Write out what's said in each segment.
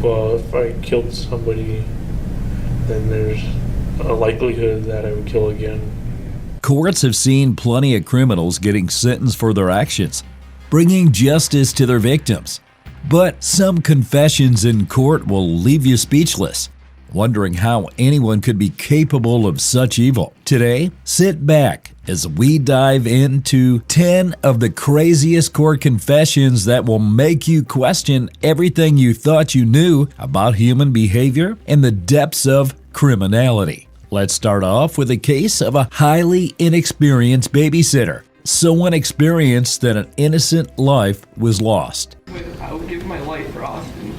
Well, if I killed somebody, then there's a likelihood that I would kill again. Courts have seen plenty of criminals getting sentenced for their actions, bringing justice to their victims. But some confessions in court will leave you speechless, wondering how anyone could be capable of such evil. Today, sit back as we dive into 10 of the craziest court confessions that will make you question everything you thought you knew about human behavior and the depths of criminality. Let's start off with a case of a highly inexperienced babysitter. So inexperienced that an innocent life was lost. I would give my life for Austin.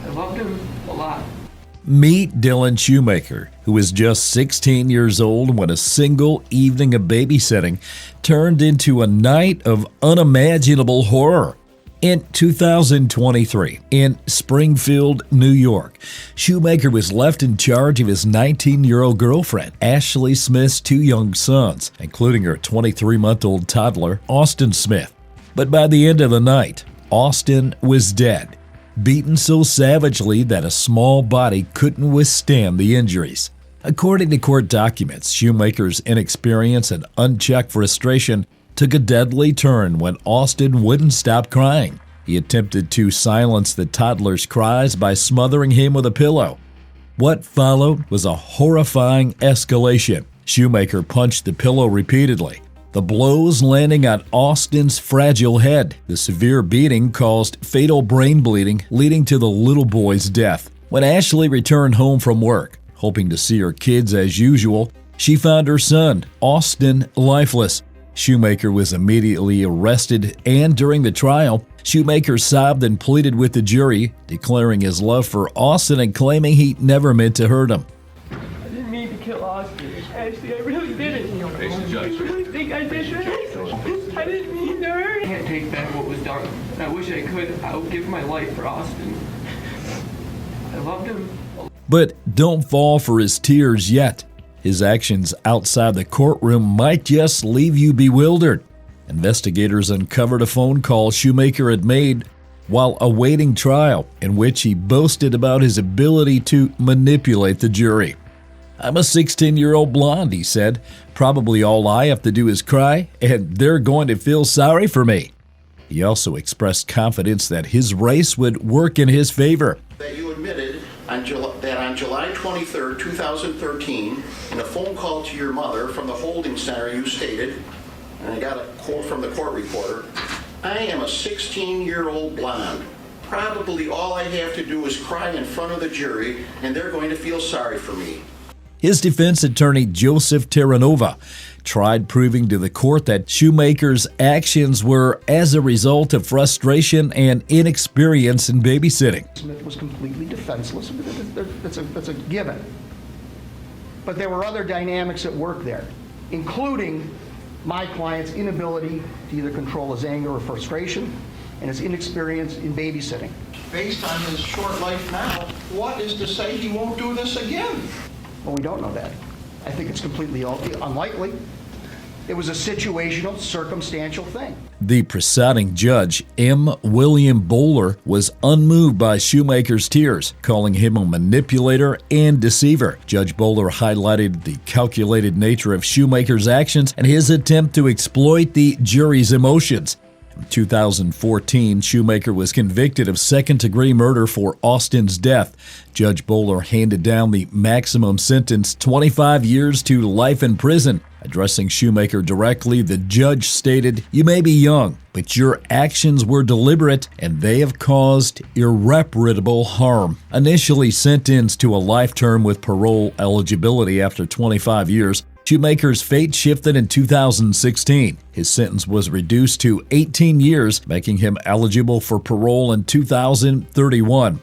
I loved him a lot. Meet Dylan Shoemaker, who was just 16 years old when a single evening of babysitting turned into a night of unimaginable horror. In 2023, in Springfield, New York, Shoemaker was left in charge of his 19-year-old girlfriend, Ashley Smith's two young sons, including her 23-month-old toddler, Austin Smith. But by the end of the night, Austin was dead, beaten so savagely that a small body couldn't withstand the injuries. According to court documents, Shoemaker's inexperience and unchecked frustration took a deadly turn when Austin wouldn't stop crying. He attempted to silence the toddler's cries by smothering him with a pillow. What followed was a horrifying escalation. Shoemaker punched the pillow repeatedly, the blows landing on Austin's fragile head. The severe beating caused fatal brain bleeding, leading to the little boy's death. When Ashley returned home from work, hoping to see her kids as usual, she found her son, Austin, lifeless. Shoemaker was immediately arrested, and during the trial, Shoemaker sobbed and pleaded with the jury, declaring his love for Austin and claiming he never meant to hurt him. I didn't mean to kill Austin. Ashley, I really didn't. I really think I did that. I didn't mean to hurt. I can't take back what was done. I wish I could. I would give my life for Austin. I loved him. But don't fall for his tears yet. His actions outside the courtroom might just leave you bewildered. Investigators uncovered a phone call Shoemaker had made while awaiting trial, in which he boasted about his ability to manipulate the jury. "I'm a 16-year-old blonde," he said. "Probably all I have to do is cry, and they're going to feel sorry for me." He also expressed confidence that his race would work in his favor. That you admitted that on July 23, 2013, in a phone call to your mother from the holding center, you stated, and I got a quote from the court reporter, "I am a 16-year-old blonde. Probably all I have to do is cry in front of the jury, and they're going to feel sorry for me." His defense attorney, Joseph Terranova, tried proving to the court that Shoemaker's actions were as a result of frustration and inexperience in babysitting. Smith was completely defenseless. That's a given. But there were other dynamics at work there, including my client's inability to either control his anger or frustration and his inexperience in babysitting. Based on his short life now, what is to say he won't do this again? Well, we don't know that. I think it's completely unlikely. It was a situational, circumstantial thing. The presiding judge, M. William Bowler, was unmoved by Shoemaker's tears, calling him a manipulator and deceiver. Judge Bowler highlighted the calculated nature of Shoemaker's actions and his attempt to exploit the jury's emotions. In 2014, Shoemaker was convicted of second-degree murder for Austin's death. Judge Bowler handed down the maximum sentence, 25 years to life in prison. Addressing Shoemaker directly, the judge stated, "You may be young, but your actions were deliberate and they have caused irreparable harm." Initially sentenced to a life term with parole eligibility after 25 years, Shoemaker's fate shifted in 2016. His sentence was reduced to 18 years, making him eligible for parole in 2031.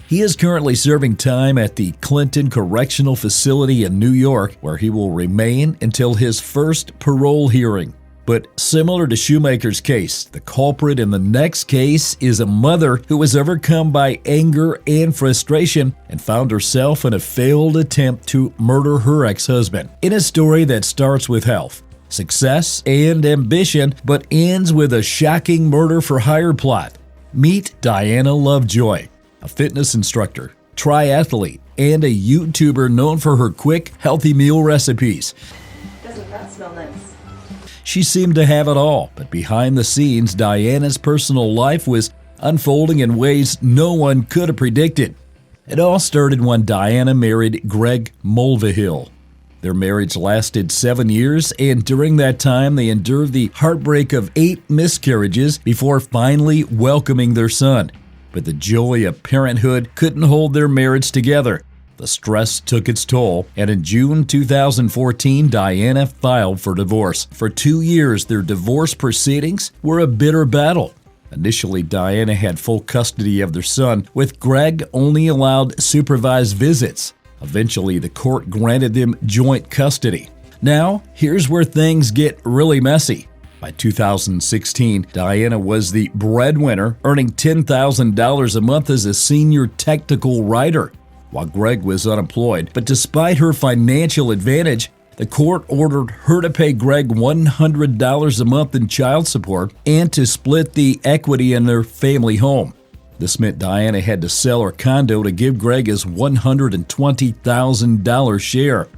He is currently serving time at the Clinton Correctional Facility in New York, where he will remain until his first parole hearing. But similar to Shoemaker's case, the culprit in the next case is a mother who was overcome by anger and frustration and found herself in a failed attempt to murder her ex-husband. In a story that starts with health, success, and ambition, but ends with a shocking murder-for-hire plot, meet Diana Lovejoy. a fitness instructor, triathlete, and a YouTuber known for her quick, healthy meal recipes. Doesn't that smell nice? She seemed to have it all, but behind the scenes, Diana's personal life was unfolding in ways no one could have predicted. It all started when Diana married Greg Mulvihill. Their marriage lasted 7 years, and during that time, they endured the heartbreak of 8 miscarriages before finally welcoming their son. But the joy of parenthood couldn't hold their marriage together. The stress took its toll, and in June 2014, Diana filed for divorce. For 2 years, their divorce proceedings were a bitter battle. Initially, Diana had full custody of their son, with Greg only allowed supervised visits. Eventually, the court granted them joint custody. Now, here's where things get really messy. By 2016, Diana was the breadwinner, earning $10,000 a month as a senior technical writer, while Greg was unemployed. But despite her financial advantage, the court ordered her to pay Greg $100 a month in child support and to split the equity in their family home. This meant Diana had to sell her condo to give Greg his $120,000 share.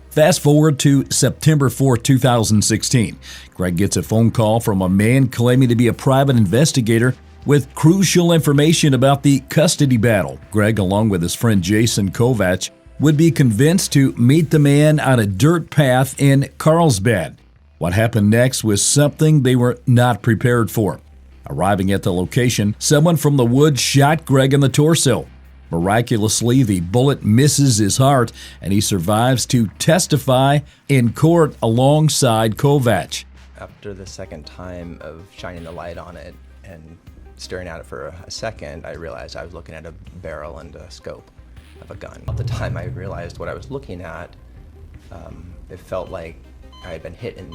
Fast forward to September 4, 2016. Greg gets a phone call from a man claiming to be a private investigator with crucial information about the custody battle. Greg, along with his friend Jason Kovach, would be convinced to meet the man on a dirt path in Carlsbad. What happened next was something they were not prepared for. Arriving at the location, someone from the woods shot Greg in the torso. Miraculously, the bullet misses his heart, and he survives to testify in court alongside Kovach. After the second time of shining the light on it and staring at it for a second, I realized I was looking at a barrel and a scope of a gun. At the time I realized what I was looking at, it felt like I had been hit, and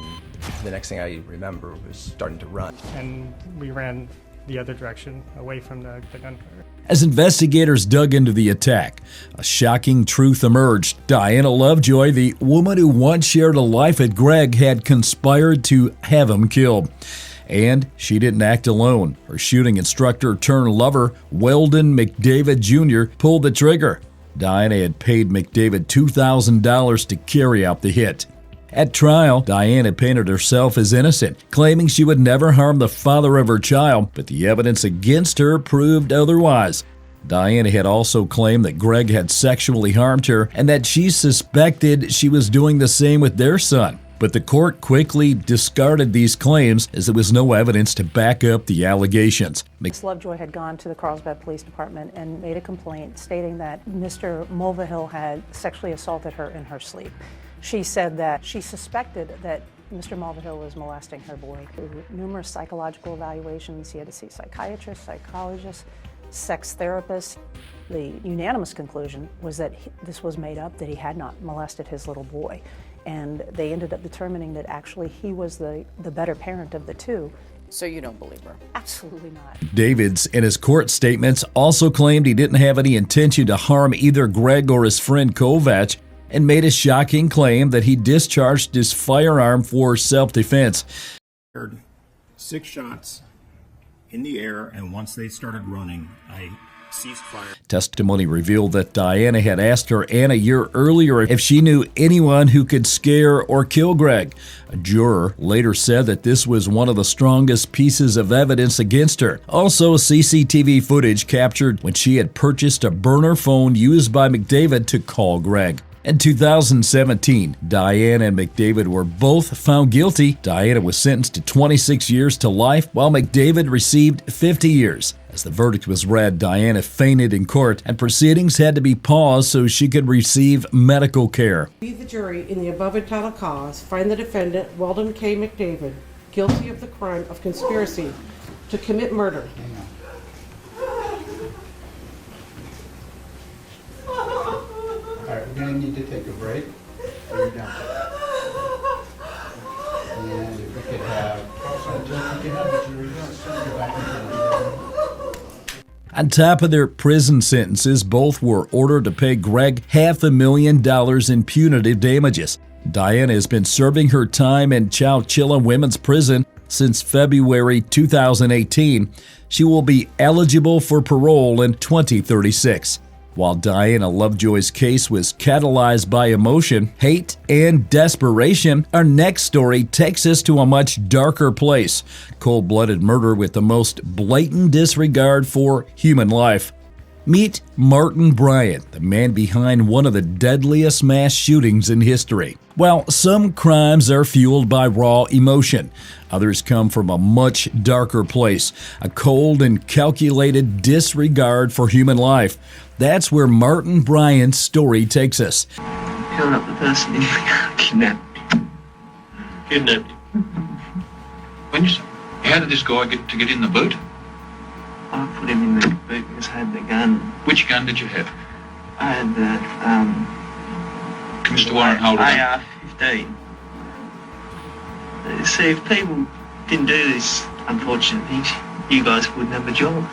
the next thing I remember was starting to run. And we ran the other direction, away from the gunfire. As investigators dug into the attack, a shocking truth emerged. Diana Lovejoy, the woman who once shared a life with Greg, had conspired to have him killed. And she didn't act alone. Her shooting instructor turned lover, Weldon McDavid Jr., pulled the trigger. Diana had paid McDavid $2,000 to carry out the hit. At trial, Diana painted herself as innocent, claiming she would never harm the father of her child, but the evidence against her proved otherwise. Diana had also claimed that Greg had sexually harmed her and that she suspected she was doing the same with their son. But the court quickly discarded these claims as there was no evidence to back up the allegations. Ms. Lovejoy had gone to the Carlsbad Police Department and made a complaint stating that Mr. Mulvihill had sexually assaulted her in her sleep. She said that she suspected that Mr. Mulvihill was molesting her boy. Through numerous psychological evaluations, he had to see psychiatrists, psychologists, sex therapists. The unanimous conclusion was that this was made up, that he had not molested his little boy. And they ended up determining that actually he was the better parent of the two. So you don't believe her? Absolutely not. Davids, in his court statements, also claimed he didn't have any intention to harm either Greg or his friend Kovach, and made a shocking claim that he discharged his firearm for self-defense. Heard 6 shots in the air, and once they started running, I ceased fire. Testimony revealed that Diana had asked her aunt a year earlier if she knew anyone who could scare or kill Greg. A juror later said that this was one of the strongest pieces of evidence against her. Also, CCTV footage captured when she had purchased a burner phone used by McDavid to call Greg. In 2017, Diana and McDavid were both found guilty. Diana was sentenced to 26 years to life, while McDavid received 50 years. As the verdict was read, Diana fainted in court, and proceedings had to be paused so she could receive medical care. We, the jury, in the above entitled cause, find the defendant, Weldon K. McDavid, guilty of the crime of conspiracy to commit murder. All right, we're going to need to take a break. Are you done? And if we could have, the jury go back into the On top of their prison sentences, both were ordered to pay Greg $500,000 in punitive damages. Diana has been serving her time in Chowchilla Women's Prison Since February 2018, she will be eligible for parole in 2036. While Diana Lovejoy's case was catalyzed by emotion, hate, and desperation, our next story takes us to a much darker place: cold-blooded murder with the most blatant disregard for human life. Meet Martin Bryant, the man behind one of the deadliest mass shootings in history. While some crimes are fueled by raw emotion, others come from a much darker place, a cold and calculated disregard for human life. That's where Martin Bryant's story takes us. Killed up the person in the kidnapped. Kidnapped. How did this guy get in the boot? I put him in the boot because I had the gun. Which gun did you have? I had the, Mr. Warren, hold it up. AR-15. See, if people didn't do this unfortunate things, you guys wouldn't have a job.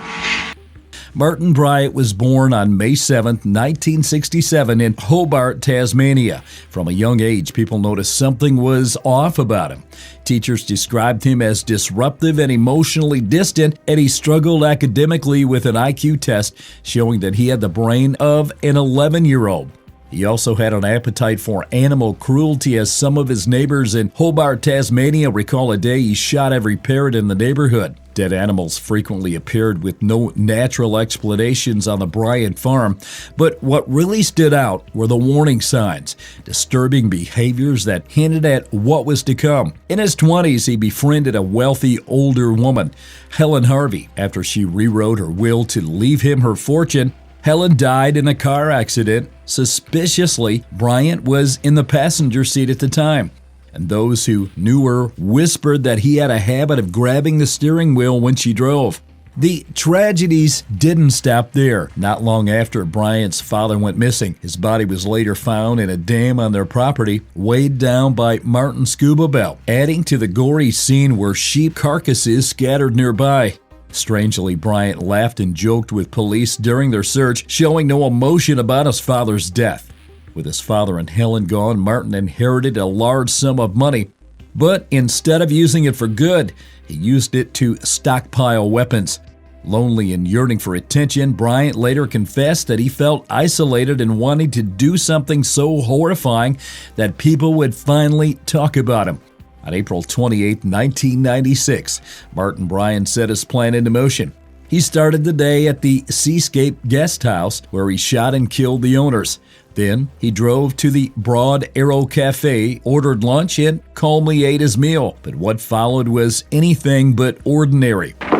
Martin Bryant was born on May 7, 1967 in Hobart, Tasmania. From a young age, people noticed something was off about him. Teachers described him as disruptive and emotionally distant, and he struggled academically with an IQ test showing that he had the brain of an 11-year-old. He also had an appetite for animal cruelty, as some of his neighbors in Hobart, Tasmania recall a day he shot every parrot in the neighborhood. Dead animals frequently appeared with no natural explanations on the Bryant farm, but what really stood out were the warning signs, disturbing behaviors that hinted at what was to come. In his 20s, he befriended a wealthy older woman, Helen Harvey. After she rewrote her will to leave him her fortune, Helen died in a car accident. Suspiciously, Bryant was in the passenger seat at the time, and those who knew her whispered that he had a habit of grabbing the steering wheel when she drove. The tragedies didn't stop there. Not long after Bryant's father went missing, his body was later found in a dam on their property, weighed down by Martin's scuba belt. Adding to the gory scene were sheep carcasses scattered nearby. Strangely, Bryant laughed and joked with police during their search, showing no emotion about his father's death. With his father and Helen gone, Martin inherited a large sum of money, but instead of using it for good, he used it to stockpile weapons. Lonely and yearning for attention, Bryant later confessed that he felt isolated and wanted to do something so horrifying that people would finally talk about him. On April 28, 1996, Martin Bryant set his plan into motion. He started the day at the Seascape Guest House, where he shot and killed the owners. Then he drove to the Broad Arrow Cafe, ordered lunch, and calmly ate his meal. But what followed was anything but ordinary. That's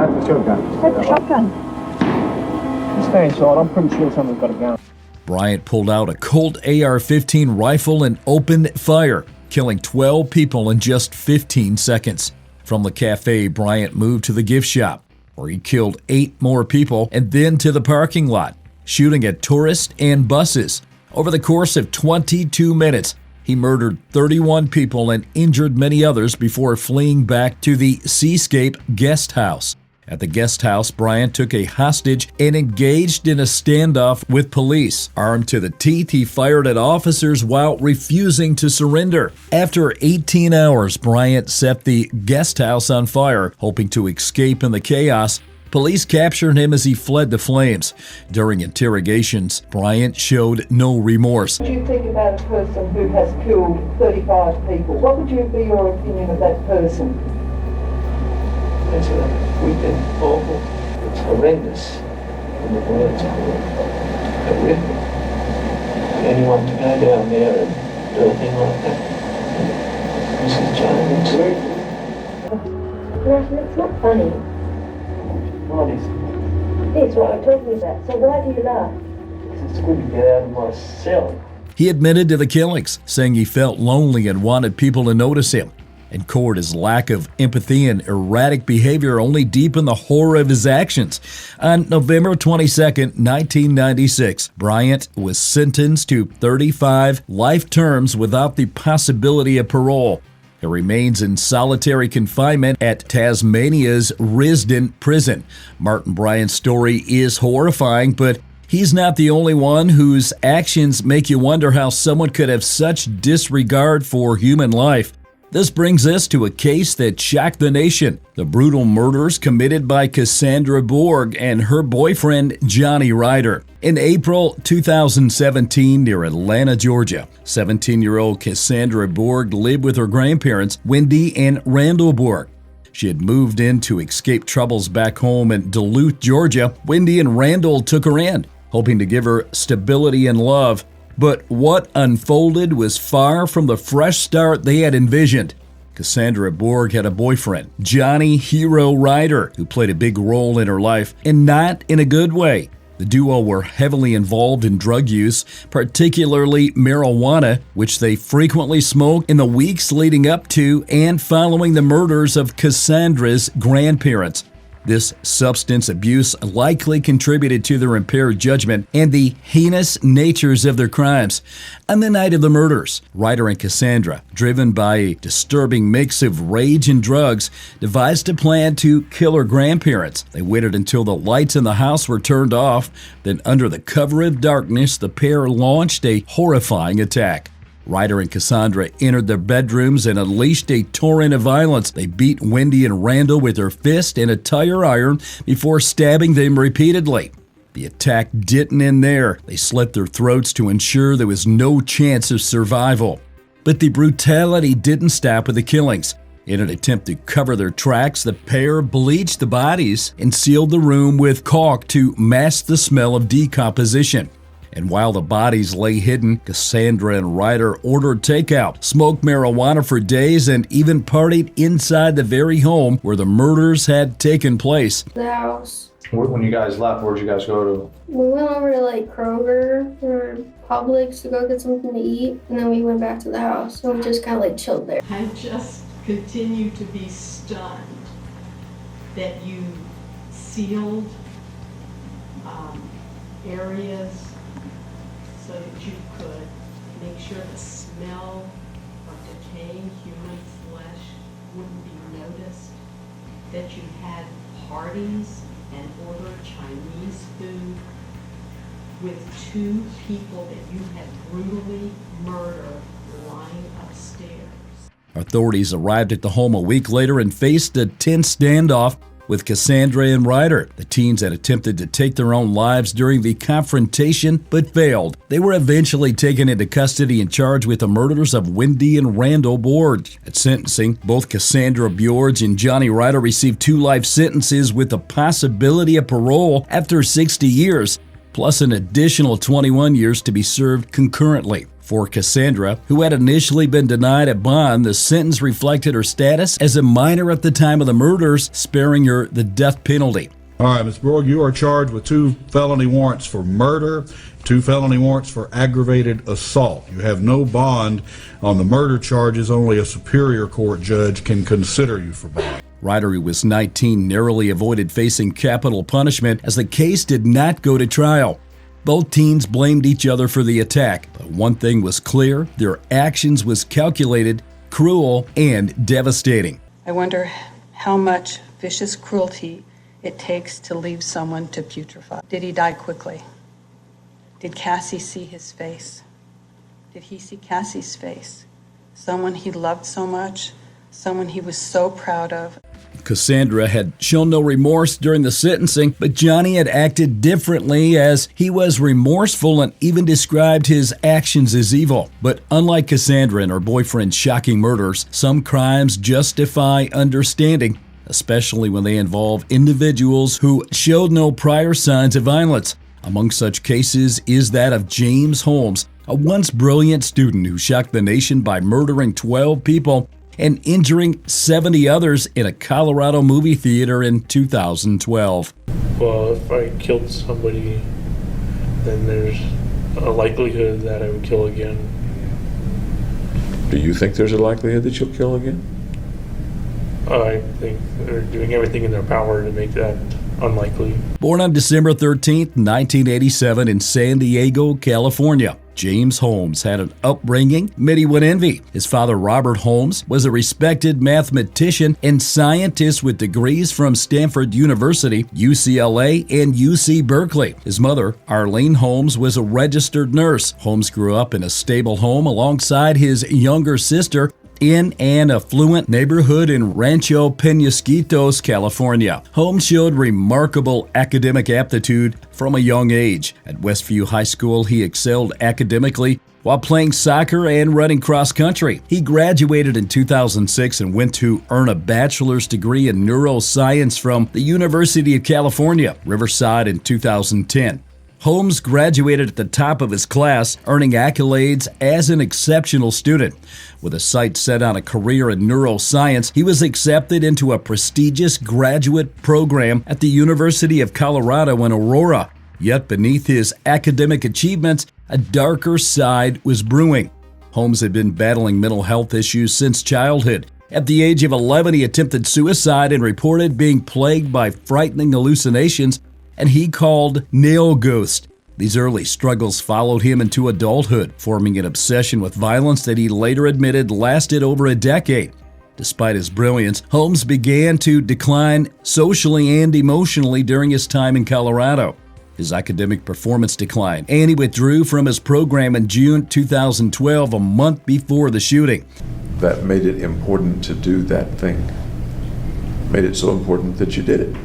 a shotgun. That's a shotgun. Stay inside. I'm pretty sure someone's got a gun. Bryant pulled out a Colt AR-15 rifle and opened fire, killing 12 people in just 15 seconds. From the cafe, Bryant moved to the gift shop, where he killed 8 more people, and then to the parking lot, shooting at tourists and buses. Over the course of 22 minutes, he murdered 31 people and injured many others before fleeing back to the Seascape Guest House. At the guest house, Bryant took a hostage and engaged in a standoff with police. Armed to the teeth, he fired at officers while refusing to surrender. After 18 hours, Bryant set the guest house on fire, hoping to escape in the chaos. Police captured him as he fled the flames. During interrogations, Bryant showed no remorse. What do you think about a person who has killed 35 people? What would you be your opinion of that person? It's wicked, awful, it's horrendous, and the words are horrific. Anyone to go down there and do a thing like that, Mrs. Jones. It's not funny. What is it? It's what I'm talking about. So why do you laugh? It's good to get out of my cell. He admitted to the killings, saying he felt lonely and wanted people to notice him. In court, his lack of empathy and erratic behavior only deepened the horror of his actions. On November 22, 1996, Bryant was sentenced to 35 life terms without the possibility of parole. He remains in solitary confinement at Tasmania's Risdon prison. Martin Bryant's story is horrifying, but he's not the only one whose actions make you wonder how someone could have such disregard for human life. This brings us to a case that shocked the nation. The brutal murders committed by Cassandra Borg and her boyfriend, Johnny Ryder. In April 2017, near Atlanta, Georgia, 17-year-old Cassandra Borg lived with her grandparents, Wendy and Randall Borg. She had moved in to escape troubles back home in Duluth, Georgia. Wendy and Randall took her in, hoping to give her stability and love. But what unfolded was far from the fresh start they had envisioned. Cassandra Borg had a boyfriend, Johnny Hero Ryder, who played a big role in her life, and not in a good way. The duo were heavily involved in drug use, particularly marijuana, which they frequently smoked in the weeks leading up to and following the murders of Cassandra's grandparents. This substance abuse likely contributed to their impaired judgment and the heinous natures of their crimes. On the night of the murders, Ryder and Cassandra, driven by a disturbing mix of rage and drugs, devised a plan to kill her grandparents. They waited until the lights in the house were turned off. Then, under the cover of darkness, the pair launched a horrifying attack. Ryder and Cassandra entered their bedrooms and unleashed a torrent of violence. They beat Wendy and Randall with their fist and a tire iron before stabbing them repeatedly. The attack didn't end there. They slit their throats to ensure there was no chance of survival. But the brutality didn't stop with the killings. In an attempt to cover their tracks, the pair bleached the bodies and sealed the room with caulk to mask the smell of decomposition. And while the bodies lay hidden, Cassandra and Ryder ordered takeout, smoked marijuana for days, and even partied inside the very home where the murders had taken place. The house. When you guys left, where'd you guys go to? We went over to Kroger or Publix to go get something to eat, and then we went back to the house. So we just kind of chilled there. I just continue to be stunned that you sealed areas so that you could make sure the smell of decaying human flesh wouldn't be noticed, that you had parties and ordered Chinese food with two people that you had brutally murdered lying upstairs. Authorities arrived at the home a week later and faced a tense standoff with Cassandra and Ryder. The teens had attempted to take their own lives during the confrontation, but failed. They were eventually taken into custody and charged with the murders of Wendy and Randall Borg. At sentencing, both Cassandra Borg and Johnny Ryder received 2 life sentences with the possibility of parole after 60 years, plus an additional 21 years to be served concurrently. For Cassandra, who had initially been denied a bond, the sentence reflected her status as a minor at the time of the murders, sparing her the death penalty. All right, Ms. Borg, you are charged with 2 felony warrants for murder, 2 felony warrants for aggravated assault. You have no bond on the murder charges. Only a superior court judge can consider you for bond. Ryder, who was 19, narrowly avoided facing capital punishment as the case did not go to trial. Both teens blamed each other for the attack, but one thing was clear: their actions was calculated, cruel, and devastating. I wonder how much vicious cruelty it takes to leave someone to putrefy. Did he die quickly? Did Cassie see his face? Did he see Cassie's face? Someone he loved so much, someone he was so proud of. Cassandra had shown no remorse during the sentencing, but Johnny had acted differently, as he was remorseful and even described his actions as evil. But unlike Cassandra and her boyfriend's shocking murders, some crimes justify understanding, especially when they involve individuals who showed no prior signs of violence. Among such cases is that of James Holmes, a once brilliant student who shocked the nation by murdering 12 people and injuring 70 others in a Colorado movie theater in 2012. Well, if I killed somebody, then there's a likelihood that I would kill again. Do you think there's a likelihood that you'll kill again? I think they're doing everything in their power to make that unlikely. Born on December 13, 1987 in San Diego, California, James Holmes had an upbringing many would envy. His father, Robert Holmes, was a respected mathematician and scientist with degrees from Stanford University, UCLA, and UC Berkeley. His mother, Arlene Holmes, was a registered nurse. Holmes grew up in a stable home alongside his younger sister in an affluent neighborhood in Rancho Penasquitos, California. Holmes showed remarkable academic aptitude from a young age. At Westview High School, he excelled academically while playing soccer and running cross country. He graduated in 2006 and went to earn a bachelor's degree in neuroscience from the University of California, Riverside in 2010. Holmes graduated at the top of his class, earning accolades as an exceptional student. With a sight set on a career in neuroscience, he was accepted into a prestigious graduate program at the University of Colorado in Aurora. Yet beneath his academic achievements, a darker side was brewing. Holmes had been battling mental health issues since childhood. At the age of 11, he attempted suicide and reported being plagued by frightening hallucinations, and he called neo-ghost. These early struggles followed him into adulthood, forming an obsession with violence that he later admitted lasted over a decade. Despite his brilliance, Holmes began to decline socially and emotionally during his time in Colorado. His academic performance declined, and he withdrew from his program in June 2012, a month before the shooting. That made it important to do that thing. Made it so important that you did it.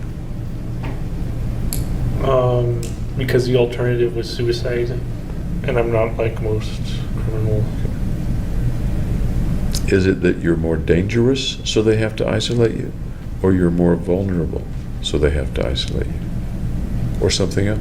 Because the alternative was suicide, and I'm not like most criminals. Is it that you're more dangerous, so they have to isolate you? Or you're more vulnerable, so they have to isolate you? Or something else?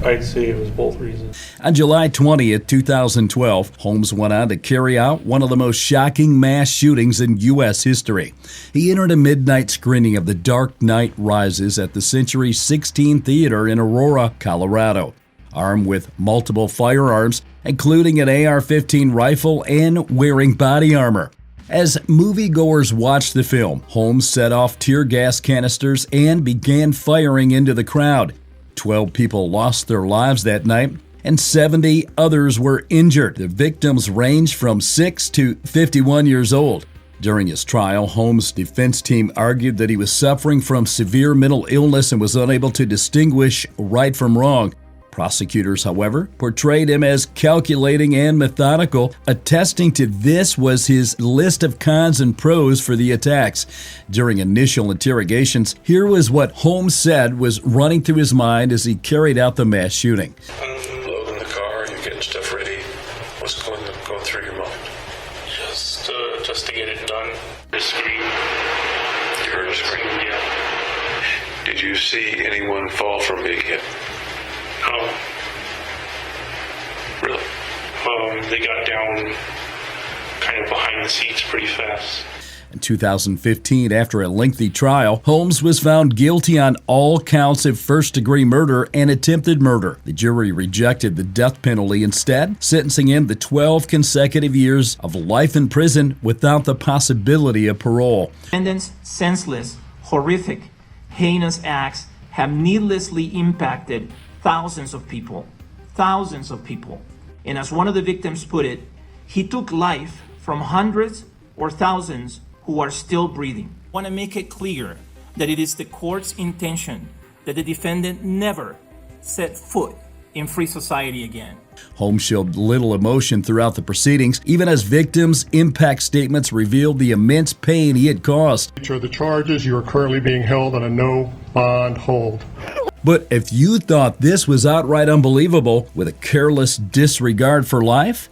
I'd say it was both reasons. On July 20th, 2012, Holmes went on to carry out one of the most shocking mass shootings in U.S. history. He entered a midnight screening of The Dark Knight Rises at the Century 16 Theater in Aurora, Colorado. Armed with multiple firearms, including an AR-15 rifle and wearing body armor. As moviegoers watched the film, Holmes set off tear gas canisters and began firing into the crowd. 12 people lost their lives that night, and 70 others were injured. The victims ranged from 6 to 51 years old. During his trial, Holmes' defense team argued that he was suffering from severe mental illness and was unable to distinguish right from wrong. Prosecutors, however, portrayed him as calculating and methodical. Attesting to this was his list of cons and pros for the attacks. During initial interrogations, here was what Holmes said was running through his mind as he carried out the mass shooting. Unloading the car, you're getting stuff ready. What's going through your mind? Just to get it done. The scream. You heard a scream? Yeah. Did you see anyone fall from being hit? Really? They got down kind of behind the seats pretty fast. In 2015, after a lengthy trial, Holmes was found guilty on all counts of first-degree murder and attempted murder. The jury rejected the death penalty instead, sentencing him to 12 consecutive years of life in prison without the possibility of parole. Defendants' senseless, horrific, heinous acts have needlessly impacted thousands of people. And as one of the victims put it, he took life from hundreds or thousands who are still breathing. I want to make it clear that it is the court's intention that the defendant never set foot in free society again. Holmes showed little emotion throughout the proceedings, even as victims' impact statements revealed the immense pain he had caused. The charges, you are currently being held on a no bond hold. But if you thought this was outright unbelievable with a careless disregard for life,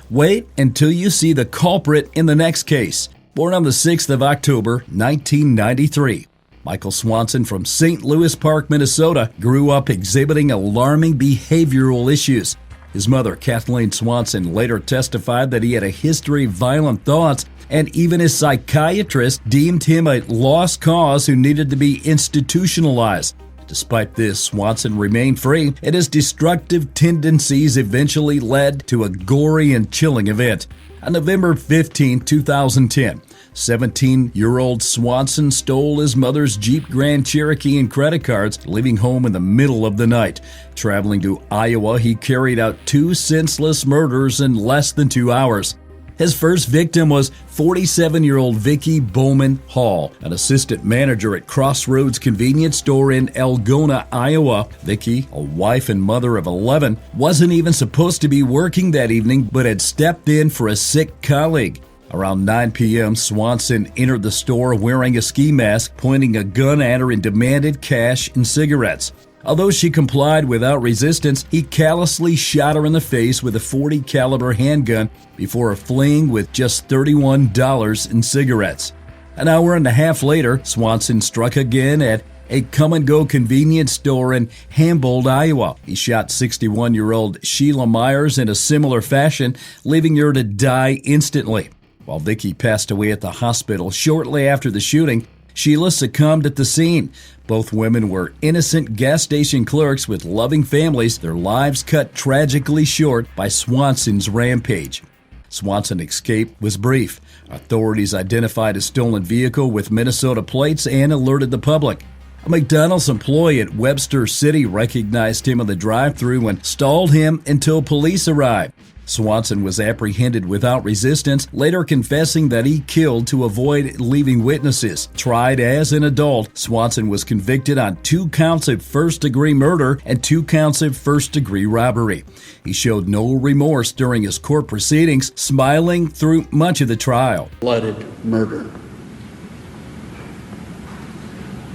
wait until you see the culprit in the next case. Born on the 6th of October, 1993, Michael Swanson from St. Louis Park, Minnesota, grew up exhibiting alarming behavioral issues. His mother, Kathleen Swanson, later testified that he had a history of violent thoughts, and even his psychiatrist deemed him a lost cause who needed to be institutionalized. Despite this, Swanson remained free, and his destructive tendencies eventually led to a gory and chilling event. On November 15, 2010, 17-year-old Swanson stole his mother's Jeep Grand Cherokee and credit cards, leaving home in the middle of the night. Traveling to Iowa, he carried out 2 senseless murders in less than 2 hours. His first victim was 47-year-old Vicki Bowman Hall, an assistant manager at Crossroads convenience store in Algona, Iowa. Vicki, a wife and mother of 11, wasn't even supposed to be working that evening, but had stepped in for a sick colleague. Around 9 p.m., Swanson entered the store wearing a ski mask, pointing a gun at her and demanded cash and cigarettes. Although she complied without resistance, he callously shot her in the face with a .40 caliber handgun before fleeing with just $31 in cigarettes. An hour and a half later, Swanson struck again at a come-and-go convenience store in Hambold, Iowa. He shot 61-year-old Sheila Myers in a similar fashion, leaving her to die instantly. While Vicky passed away at the hospital shortly after the shooting, Sheila succumbed at the scene. Both women were innocent gas station clerks with loving families, their lives cut tragically short by Swanson's rampage. Swanson's escape was brief. Authorities identified a stolen vehicle with Minnesota plates and alerted the public. A McDonald's employee at Webster City recognized him in the drive-thru and stalled him until police arrived. Swanson was apprehended without resistance, later confessing that he killed to avoid leaving witnesses. Tried as an adult, Swanson was convicted on 2 counts of first-degree murder and 2 counts of first-degree robbery. He showed no remorse during his court proceedings, smiling through much of the trial. Blooded murder.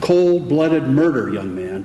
Cold-blooded murder, young man.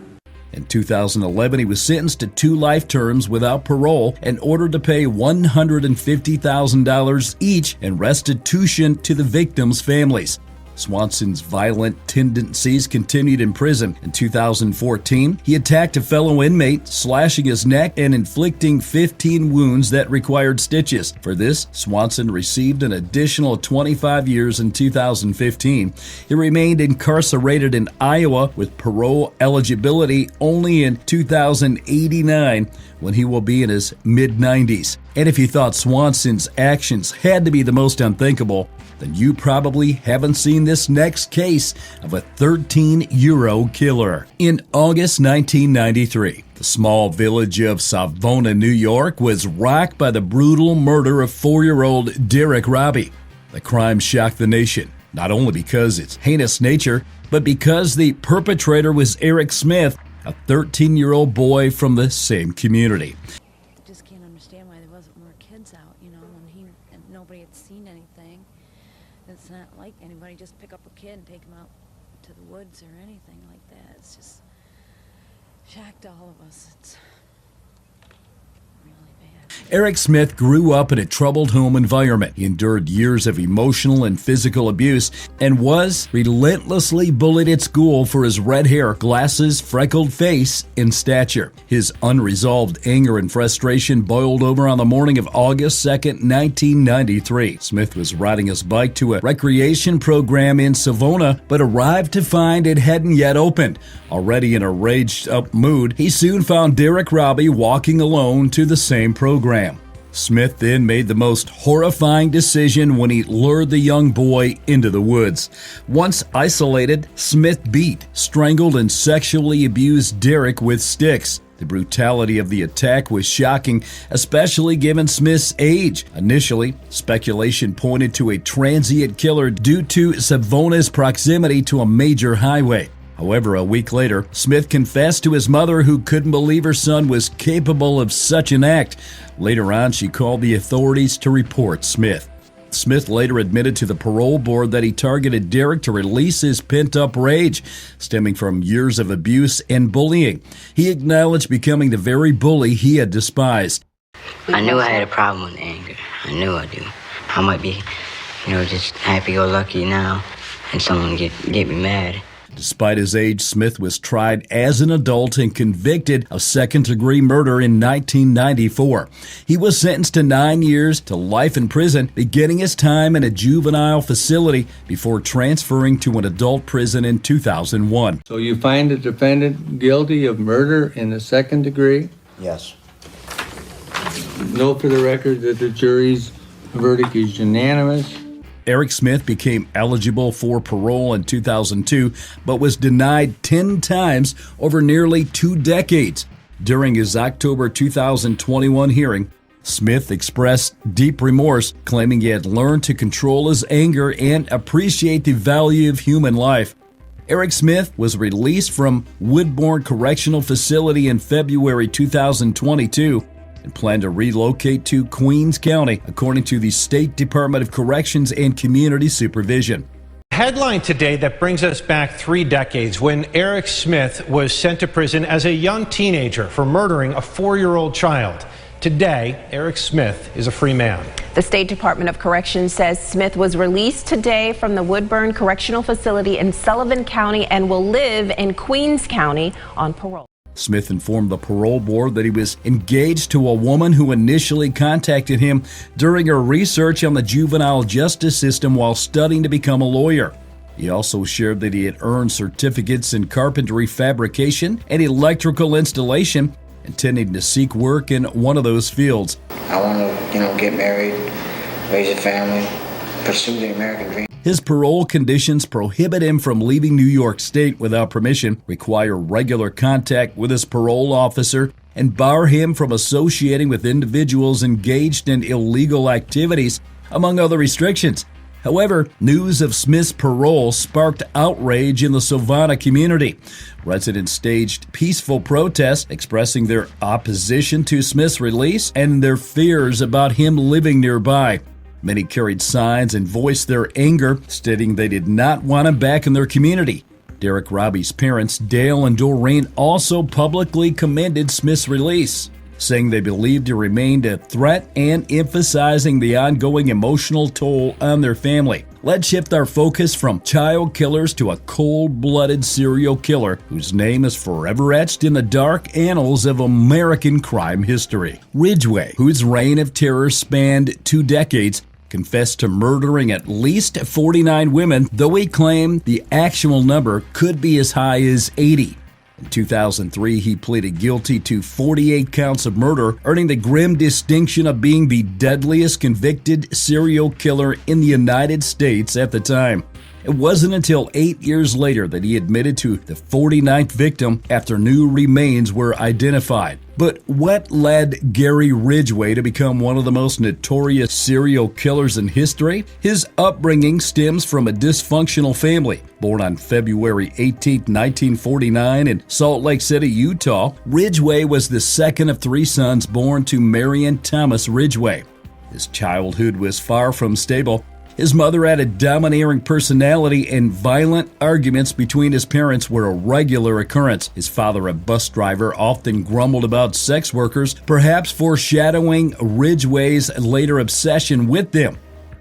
In 2011, he was sentenced to 2 life terms without parole and ordered to pay $150,000 each in restitution to the victims' families. Swanson's violent tendencies continued in prison. In 2014, he attacked a fellow inmate, slashing his neck and inflicting 15 wounds that required stitches. For this, Swanson received an additional 25 years in 2015. He remained incarcerated in Iowa with parole eligibility only in 2089, when he will be in his mid-90s. And if you thought Swanson's actions had to be the most unthinkable, then you probably haven't seen this next case of a 13-year-old killer. In August 1993, the small village of Savona, New York, was rocked by the brutal murder of 4-year-old Derek Robbie. The crime shocked the nation, not only because of its heinous nature, but because the perpetrator was Eric Smith, a 13-year-old boy from the same community. I just can't understand why there wasn't more kids out, and nobody had seen anything. It's not like anybody just pick up a kid and take him out to the woods or anything like that. It's just shocked all of us. It's really bad. Eric Smith grew up in a troubled home environment. He endured years of emotional and physical abuse and was relentlessly bullied at school for his red hair, glasses, freckled face, and stature. His unresolved anger and frustration boiled over on the morning of August 2nd, 1993. Smith was riding his bike to a recreation program in Savona, but arrived to find it hadn't yet opened. Already in a raged-up mood, he soon found Derek Robbie walking alone to the same program. Smith then made the most horrifying decision when he lured the young boy into the woods. Once isolated, Smith beat, strangled, and sexually abused Derek with sticks. The brutality of the attack was shocking, especially given Smith's age. Initially, speculation pointed to a transient killer due to Savona's proximity to a major highway. However, a week later, Smith confessed to his mother, who couldn't believe her son was capable of such an act. Later on, she called the authorities to report Smith. Smith later admitted to the parole board that he targeted Derek to release his pent-up rage, stemming from years of abuse and bullying. He acknowledged becoming the very bully he had despised. I knew I had a problem with anger. I knew I do. I might be, just happy-go-lucky now, and someone get me mad. Despite his age, Smith was tried as an adult and convicted of second-degree murder in 1994. He was sentenced to 9 years to life in prison, beginning his time in a juvenile facility before transferring to an adult prison in 2001. So you find the defendant guilty of murder in the second degree? Yes. Note for the record that the jury's verdict is unanimous. Eric Smith became eligible for parole in 2002, but was denied 10 times over nearly 2 decades. During his October 2021 hearing, Smith expressed deep remorse, claiming he had learned to control his anger and appreciate the value of human life. Eric Smith was released from Woodbourne Correctional Facility in February 2022. and plan to relocate to Queens County, according to the State Department of Corrections and Community Supervision. Headline today that brings us back 3 decades when Eric Smith was sent to prison as a young teenager for murdering a 4-year-old child. Today, Eric Smith is a free man. The State Department of Corrections says Smith was released today from the Woodburn Correctional Facility in Sullivan County and will live in Queens County on parole. Smith informed the parole board that he was engaged to a woman who initially contacted him during her research on the juvenile justice system while studying to become a lawyer. He also shared that he had earned certificates in carpentry fabrication and electrical installation, intending to seek work in one of those fields. I want to, get married, raise a family, pursue the American dream. His parole conditions prohibit him from leaving New York State without permission, require regular contact with his parole officer, and bar him from associating with individuals engaged in illegal activities, among other restrictions. However, news of Smith's parole sparked outrage in the Savannah community. Residents staged peaceful protests expressing their opposition to Smith's release and their fears about him living nearby. Many carried signs and voiced their anger, stating they did not want him back in their community. Derek Robbie's parents, Dale and Doreen, also publicly commended Smith's release, saying they believed he remained a threat and emphasizing the ongoing emotional toll on their family. Let's shift our focus from child killers to a cold-blooded serial killer whose name is forever etched in the dark annals of American crime history. Ridgway, whose reign of terror spanned 2 decades, confessed to murdering at least 49 women, though he claimed the actual number could be as high as 80. In 2003, he pleaded guilty to 48 counts of murder, earning the grim distinction of being the deadliest convicted serial killer in the United States at the time. It wasn't until 8 years later that he admitted to the 49th victim after new remains were identified. But what led Gary Ridgway to become one of the most notorious serial killers in history? His upbringing stems from a dysfunctional family. Born on February 18, 1949 in Salt Lake City, Utah, Ridgway was the second of 3 sons born to Marion Thomas Ridgway. His childhood was far from stable. His mother had a domineering personality, and violent arguments between his parents were a regular occurrence. His father, a bus driver, often grumbled about sex workers, perhaps foreshadowing Ridgway's later obsession with them.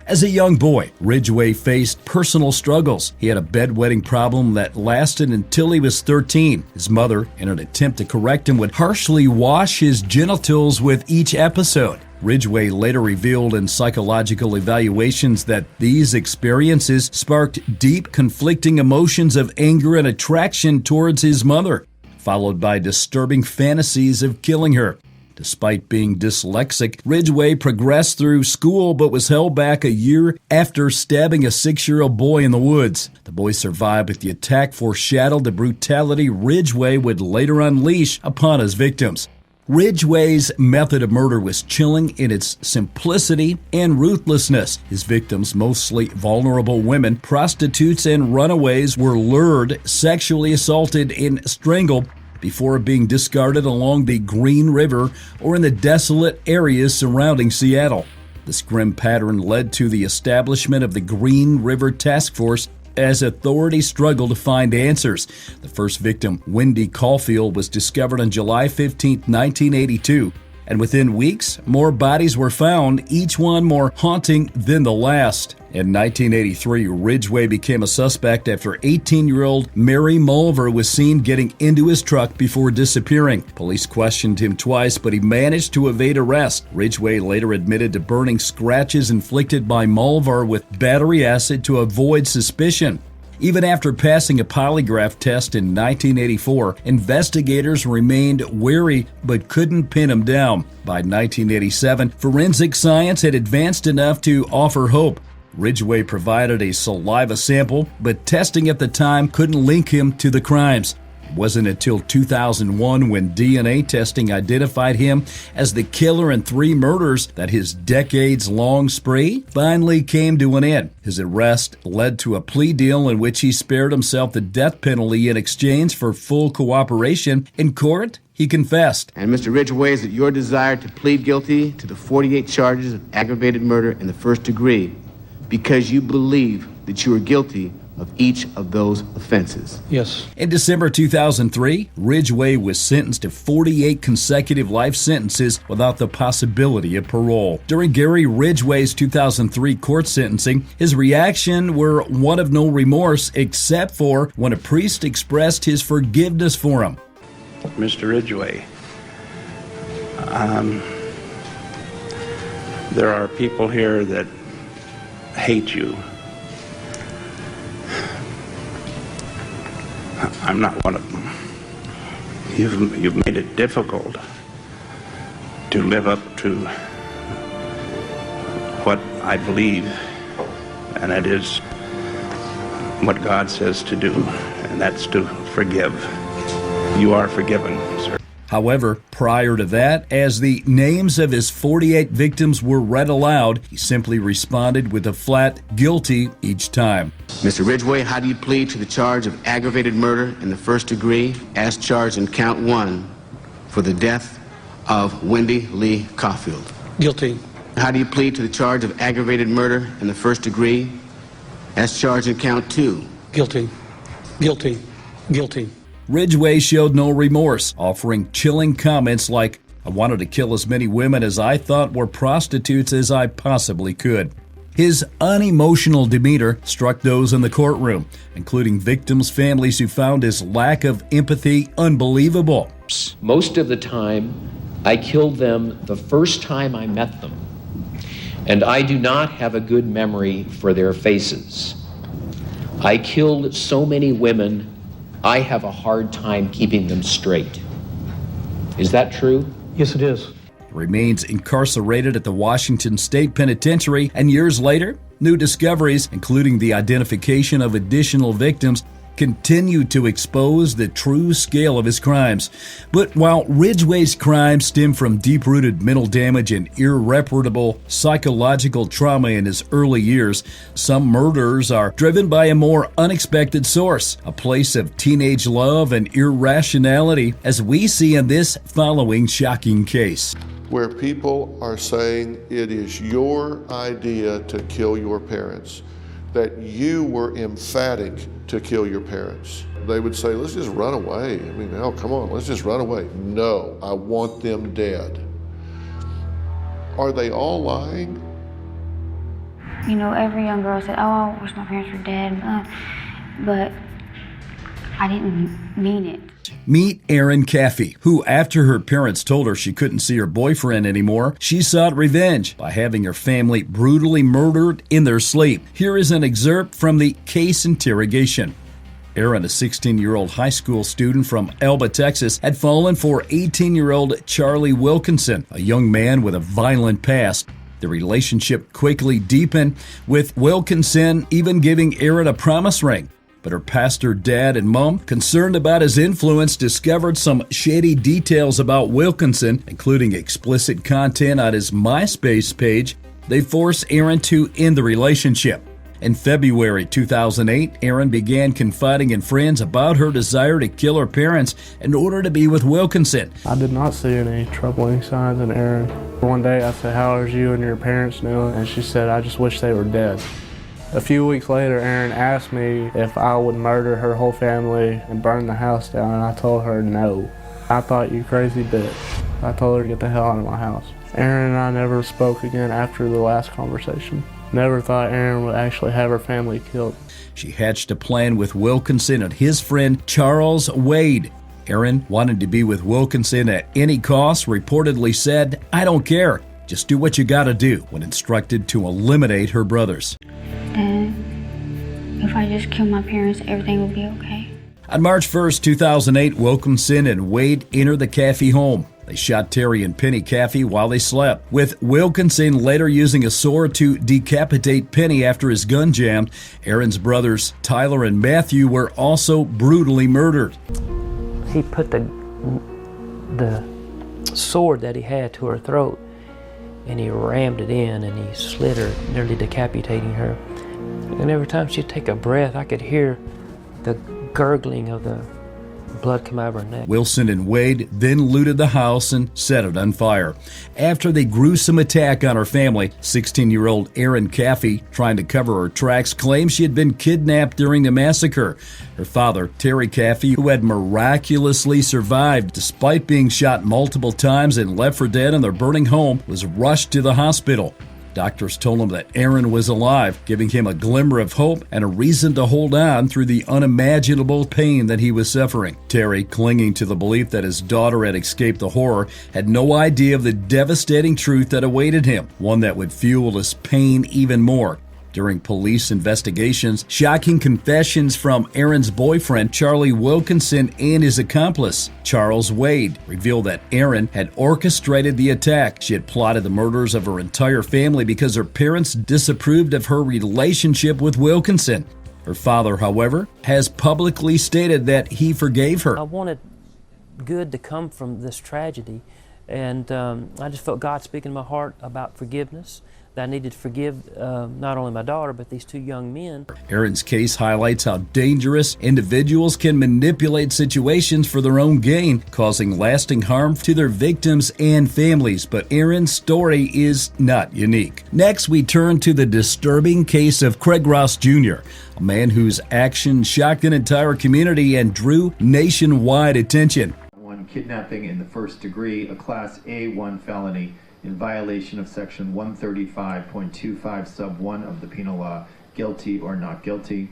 As a young boy, Ridgway faced personal struggles. He had a bedwetting problem that lasted until he was 13. His mother, in an attempt to correct him, would harshly wash his genitals with each episode. Ridgway later revealed in psychological evaluations that these experiences sparked deep conflicting emotions of anger and attraction towards his mother, followed by disturbing fantasies of killing her. Despite being dyslexic, Ridgway progressed through school but was held back a year after stabbing a 6-year-old boy in the woods. The boy survived, but the attack foreshadowed the brutality Ridgway would later unleash upon his victims. Ridgway's method of murder was chilling in its simplicity and ruthlessness. His victims, mostly vulnerable women, prostitutes, and runaways, were lured, sexually assaulted, and strangled before being discarded along the Green River or in the desolate areas surrounding Seattle. This grim pattern led to the establishment of the Green River Task Force as authorities struggled to find answers. The first victim, Wendy Caulfield, was discovered on July 15, 1982, and within weeks, more bodies were found, each one more haunting than the last. In 1983, Ridgway became a suspect after 18-year-old Mary Mulver was seen getting into his truck before disappearing. Police questioned him twice, but he managed to evade arrest. Ridgway later admitted to burning scratches inflicted by Mulver with battery acid to avoid suspicion. Even after passing a polygraph test in 1984, investigators remained wary but couldn't pin him down. By 1987, forensic science had advanced enough to offer hope. Ridgway provided a saliva sample, but testing at the time couldn't link him to the crimes. It wasn't until 2001 when DNA testing identified him as the killer in 3 murders that his decades-long spree finally came to an end. His arrest led to a plea deal in which he spared himself the death penalty in exchange for full cooperation in court. he confessed. And Mr. Ridgway, is it your desire to plead guilty to the 48 charges of aggravated murder in the first degree because you believe that you are guilty of each of those offenses? Yes. In December 2003, Ridgway was sentenced to 48 consecutive life sentences without the possibility of parole. During Gary Ridgway's 2003 court sentencing, his reaction were one of no remorse except for when a priest expressed his forgiveness for him. Mr. Ridgway, there are people here that hate you. I'm not one of them. You've made it difficult to live up to what I believe, and that is what God says to do, and that's to forgive. You are forgiven, sir. However, prior to that, as the names of his 48 victims were read aloud, he simply responded with a flat guilty each time. Mr. Ridgway, how do you plead to the charge of aggravated murder in the first degree as charged in count 1 for the death of Wendy Lee Caulfield? Guilty. How do you plead to the charge of aggravated murder in the first degree as charged in count 2? Guilty. Guilty. Guilty. Ridgway showed no remorse, offering chilling comments like, "I wanted to kill as many women as I thought were prostitutes as I possibly could." His unemotional demeanor struck those in the courtroom, including victims' families who found his lack of empathy unbelievable. Most of the time, I killed them the first time I met them, and I do not have a good memory for their faces. I killed so many women, I have a hard time keeping them straight. Is that true? Yes, it is. He remains incarcerated at the Washington State Penitentiary, and years later, new discoveries, including the identification of additional victims, continue to expose the true scale of his crimes. But while Ridgway's crimes stem from deep-rooted mental damage and irreparable psychological trauma in his early years, some murders are driven by a more unexpected source, a place of teenage love and irrationality, as we see in this following shocking case. Where people are saying it is your idea to kill your parents, that you were emphatic to kill your parents. They would say, let's just run away. I mean, hell, come on, let's just run away. No, I want them dead. Are they all lying? You know, every young girl said, oh, I wish my parents were dead, but I didn't mean it. Meet Erin Caffey, who, after her parents told her she couldn't see her boyfriend anymore, she sought revenge by having her family brutally murdered in their sleep. Here is an excerpt from the case interrogation. Erin, a 16-year-old high school student from Elba, Texas, had fallen for 18-year-old Charlie Wilkinson, a young man with a violent past. The relationship quickly deepened, with Wilkinson even giving Erin a promise ring. But her pastor, dad, and mom, concerned about his influence, discovered some shady details about Wilkinson, including explicit content on his MySpace page. They forced Erin to end the relationship. In February 2008, Erin began confiding in friends about her desire to kill her parents in order to be with Wilkinson. I did not see any troubling signs in Erin. One day I said, how are you and your parents doing? And she said, I just wish they were dead. A few weeks later, Erin asked me if I would murder her whole family and burn the house down, and I told her no. I thought, you crazy bitch. I told her to get the hell out of my house. Erin and I never spoke again after the last conversation. Never thought Erin would actually have her family killed. She hatched a plan with Wilkinson and his friend Charles Wade. Erin, wanting to be with Wilkinson at any cost, reportedly said, I don't care. Just do what you gotta do, when instructed to eliminate her brothers. Dad, if I just kill my parents, everything will be okay. On March 1st, 2008, Wilkinson and Wade entered the Caffey home. They shot Terry and Penny Caffey while they slept, with Wilkinson later using a sword to decapitate Penny after his gun jammed. Erin's brothers, Tyler and Matthew, were also brutally murdered. He put the sword that he had to her throat, and he rammed it in, and he slit her, nearly decapitating her. And every time she'd take a breath, I could hear the gurgling of the blood come out of her neck. Wilson and Wade then looted the house and set it on fire. After the gruesome attack on her family, 16-year-old Erin Caffey, trying to cover her tracks, claimed she had been kidnapped during the massacre. Her father, Terry Caffey, who had miraculously survived despite being shot multiple times and left for dead in their burning home, was rushed to the hospital. Doctors told him that Erin was alive, giving him a glimmer of hope and a reason to hold on through the unimaginable pain that he was suffering. Terry, clinging to the belief that his daughter had escaped the horror, had no idea of the devastating truth that awaited him, one that would fuel his pain even more. During police investigations, shocking confessions from Erin's boyfriend, Charlie Wilkinson, and his accomplice, Charles Wade, revealed that Erin had orchestrated the attack. She had plotted the murders of her entire family because her parents disapproved of her relationship with Wilkinson. Her father, however, has publicly stated that he forgave her. I wanted good to come from this tragedy, and I just felt God speaking in my heart about forgiveness. That I needed to forgive not only my daughter, but these two young men. Erin's case highlights how dangerous individuals can manipulate situations for their own gain, causing lasting harm to their victims and families. But Erin's story is not unique. Next, we turn to the disturbing case of Craig Ross Jr., a man whose actions shocked an entire community and drew nationwide attention. One kidnapping in the first degree, a Class A1 felony, in violation of Section 135.25 sub 1 of the penal law. Guilty or not guilty?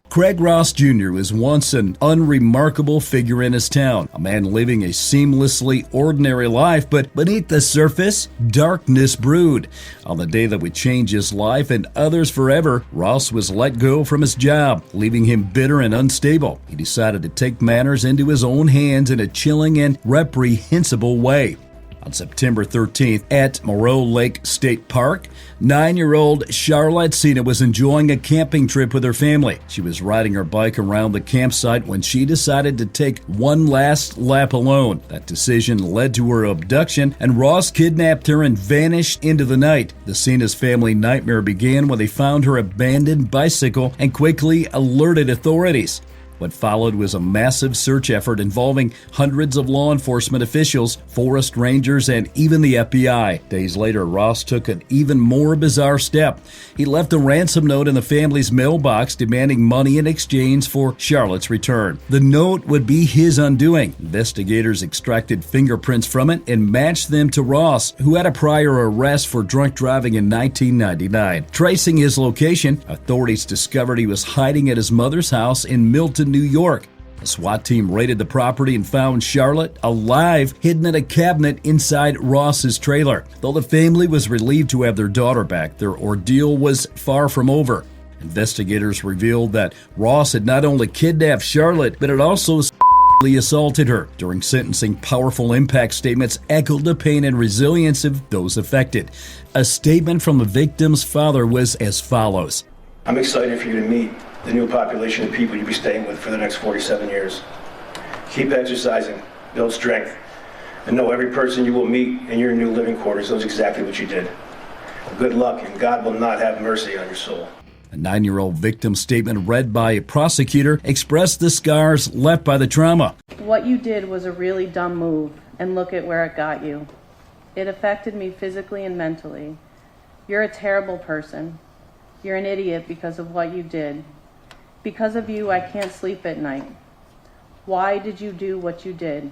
Craig Ross Jr. was once an unremarkable figure in his town, a man living a seamlessly ordinary life, but beneath the surface, darkness brewed. On the day that would change his life and others forever, Ross was let go from his job, leaving him bitter and unstable. He decided to take matters into his own hands in a chilling and reprehensible way. On September 13th at Moreau Lake State Park, 9-year-old Charlotte Cena was enjoying a camping trip with her family. She was riding her bike around the campsite when she decided to take one last lap alone. That decision led to her abduction, and Ross kidnapped her and vanished into the night. The Cena's family nightmare began when they found her abandoned bicycle and quickly alerted authorities. What followed was a massive search effort involving hundreds of law enforcement officials, forest rangers, and even the FBI. Days later, Ross took an even more bizarre step. He left a ransom note in the family's mailbox demanding money in exchange for Charlotte's return. The note would be his undoing. Investigators extracted fingerprints from it and matched them to Ross, who had a prior arrest for drunk driving in 1999. Tracing his location, authorities discovered he was hiding at his mother's house in Milton, New York. A SWAT team raided the property and found Charlotte alive, hidden in a cabinet inside Ross's trailer. Though the family was relieved to have their daughter back, their ordeal was far from over. Investigators revealed that Ross had not only kidnapped Charlotte, but had also assaulted her. During sentencing, powerful impact statements echoed the pain and resilience of those affected. A statement from the victim's father was as follows. I'm excited for you to meet the new population of people you'll be staying with for the next 47 years. Keep exercising, build strength, and know every person you will meet in your new living quarters knows exactly what you did. Good luck, and God will not have mercy on your soul. A 9-year-old victim's statement read by a prosecutor expressed the scars left by the trauma. What you did was a really dumb move, and look at where it got you. It affected me physically and mentally. You're a terrible person. You're an idiot because of what you did. Because of you, I can't sleep at night. Why did you do what you did?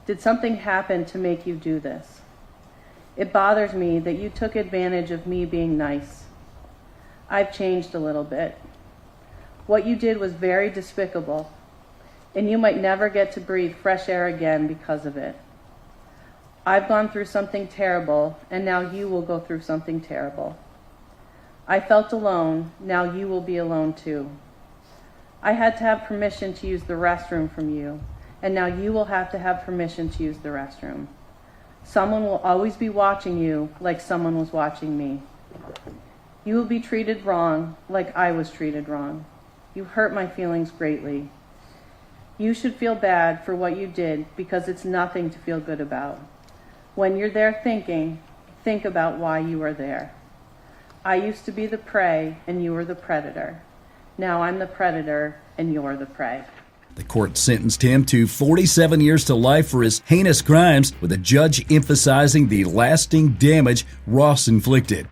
Did something happen to make you do this? It bothers me that you took advantage of me being nice. I've changed a little bit. What you did was very despicable, and you might never get to breathe fresh air again because of it. I've gone through something terrible, and now you will go through something terrible. I felt alone, now you will be alone too. I had to have permission to use the restroom from you, and now you will have to have permission to use the restroom. Someone will always be watching you like someone was watching me. You will be treated wrong like I was treated wrong. You hurt my feelings greatly. You should feel bad for what you did because it's nothing to feel good about. When you're there thinking, think about why you are there. I used to be the prey and you were the predator. Now I'm the predator and you're the prey. The court sentenced him to 47 years to life for his heinous crimes, with a judge emphasizing the lasting damage Ross inflicted.